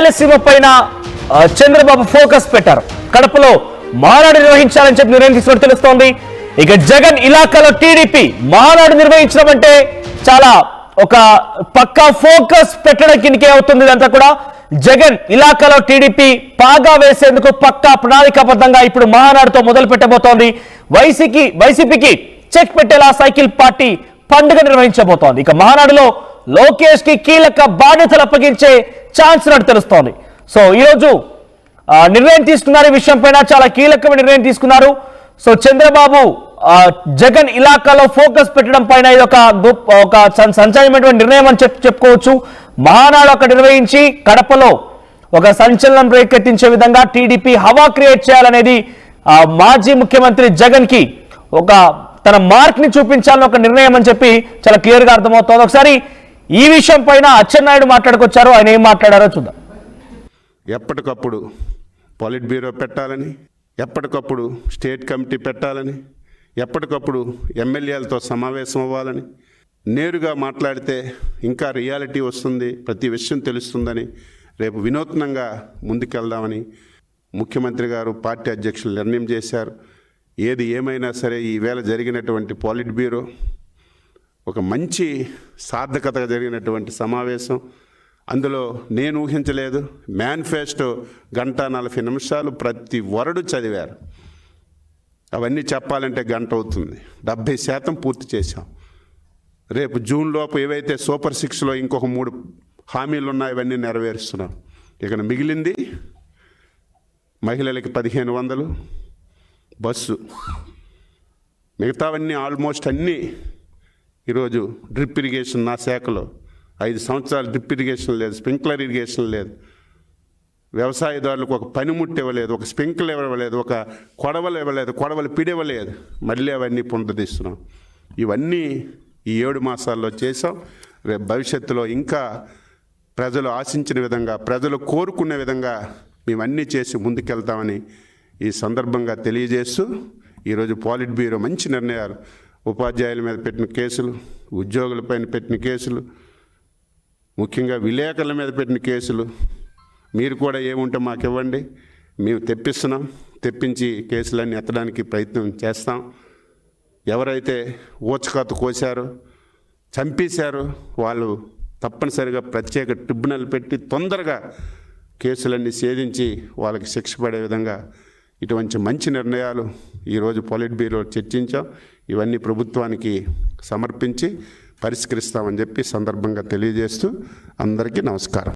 రాయలసీమ పైన చంద్రబాబు ఫోకస్ పెట్టారు. కడపలో మానాడు నిర్వహించాలని చెప్పి నిర్ణయం తీసుకున్నట్టు తెలుస్తోంది. ఇక జగన్ ఇలాకాలో టీడీపీ మానాడు నిర్వహించడం అంటే చాలా ఒక పక్కా ఫోకస్ పెట్టడం కిందకే అవుతుంది. ఇదంతా కూడా జగన్ ఇలాకాలో టీడీపీ పాగా వేసేందుకు పక్కా ప్రణాళికాబద్ధంగా ఇప్పుడు మహానాడుతో మొదలు పెట్టబోతోంది. వైసీపీకి చెక్ పెట్టేలా సైకిల్ పార్టీ పండుగ నిర్వహించబోతోంది. ఇక మహానాడులో లోకేష్ కి కీలక బాధ్యతలు అప్పగించే ఛాన్స్ ఉన్నట్టు తెలుస్తోంది. సో ఈరోజు నిర్ణయం తీసుకున్నారు. ఈ విషయం పైన చాలా కీలకమైన నిర్ణయం తీసుకున్నారు. సో చంద్రబాబు జగన్ ఇలాకాలో ఫోకస్ పెట్టడం పైన ఇది ఒక సంచలనమైనటువంటి నిర్ణయం అని చెప్పుకోవచ్చు. మహానాడు అక్కడ నిర్వహించి కడపలో ఒక సంచలనం రేకెత్తించే విధంగా టీడీపీ హవా క్రియేట్ చేయాలనేది మాజీ ముఖ్యమంత్రి జగన్ కి ఒక తన మార్క్ ని చూపించాలని ఒక నిర్ణయం అని చెప్పి చాలా క్లియర్ గా అర్థమవుతోంది. ఒకసారి ఈ విషయం పైన అచ్చెన్నాయుడు మాట్లాడుకొచ్చారు. ఆయన ఏం మాట్లాడారో చూద్దాం. ఎప్పటికప్పుడు పాలిట్ బ్యూరో పెట్టాలని, ఎప్పటికప్పుడు స్టేట్ కమిటీ పెట్టాలని, ఎప్పటికప్పుడు ఎమ్మెల్యేలతో సమావేశం అవ్వాలని, నేరుగా మాట్లాడితే ఇంకా రియాలిటీ వస్తుంది, ప్రతి విషయం తెలుస్తుందని, రేపు వినూత్నంగా ముందుకెళ్దామని ముఖ్యమంత్రి గారు పార్టీ అధ్యక్షులు నిర్ణయం చేశారు. ఏది ఏమైనా సరే ఈవేళ జరిగినటువంటి పాలిట్ బ్యూరో ఒక మంచి సార్థకతగా జరిగినటువంటి సమావేశం. అందులో నేను ఊహించలేదు. మేనిఫెస్టో 1:40 ప్రతి వరడు చదివారు. అవన్నీ చెప్పాలంటే గంట అవుతుంది. 70% పూర్తి చేశాం. రేపు జూన్ లోపు ఏవైతే సూపర్ 6లో ఇంకొక 3 హామీలు ఉన్నాయో ఇవన్నీ నెరవేరుస్తున్నాం. ఇక మిగిలింది మహిళలకి 1500 బస్సు, మిగతావన్నీ ఆల్మోస్ట్ అన్నీ. ఈరోజు డ్రిప్ ఇరిగేషన్ నా శాఖలో 5 సంవత్సరాలు డ్రిప్ ఇరిగేషన్ లేదు, స్ప్రింక్లర్ ఇరిగేషన్ లేదు, వ్యవసాయదారులకు ఒక పనిముట్టు ఇవ్వలేదు, ఒక స్ప్రింక్లర్ ఇవ్వలేదు, ఒక కొడవలు ఇవ్వలేదు, కొడవలు పిడివ్వలేదు. మళ్ళీ అవన్నీ పునరుద్ధరిస్తున్నాం. ఇవన్నీ ఈ 7 మాసాల్లో చేసాం. రేపు భవిష్యత్తులో ఇంకా ప్రజలు ఆశించిన విధంగా, ప్రజలు కోరుకునే విధంగా మేమన్నీ చేసి ముందుకెళ్తామని ఈ సందర్భంగా తెలియజేస్తూ, ఈరోజు పాలిట్ బ్యూరో మంచి నిర్ణయాలు, ఉపాధ్యాయుల మీద పెట్టిన కేసులు, ఉద్యోగులపైన పెట్టిన కేసులు, ముఖ్యంగా విలేకరుల మీద పెట్టిన కేసులు, మీరు కూడా ఏముంటే మాకు ఇవ్వండి, మేము తెప్పిస్తున్నాం. తెప్పించి కేసులన్నీ ఎత్తడానికి ప్రయత్నం చేస్తాం. ఎవరైతే ఊచకోత కోసారో, చంపేశారో వాళ్ళు తప్పనిసరిగా ప్రత్యేక ట్రిబ్యునల్ పెట్టి తొందరగా కేసులన్నీ ఛేదించి వాళ్ళకి శిక్ష పడే విధంగా ఇటువంటి మంచి నిర్ణయాలు ఈరోజు పాలిట్ బ్యూరో చర్చించాం. ఇవన్నీ ప్రభుత్వానికి సమర్పించి పరిష్కరిస్తామని చెప్పి సందర్భంగా తెలియజేస్తూ అందరికీ నమస్కారం.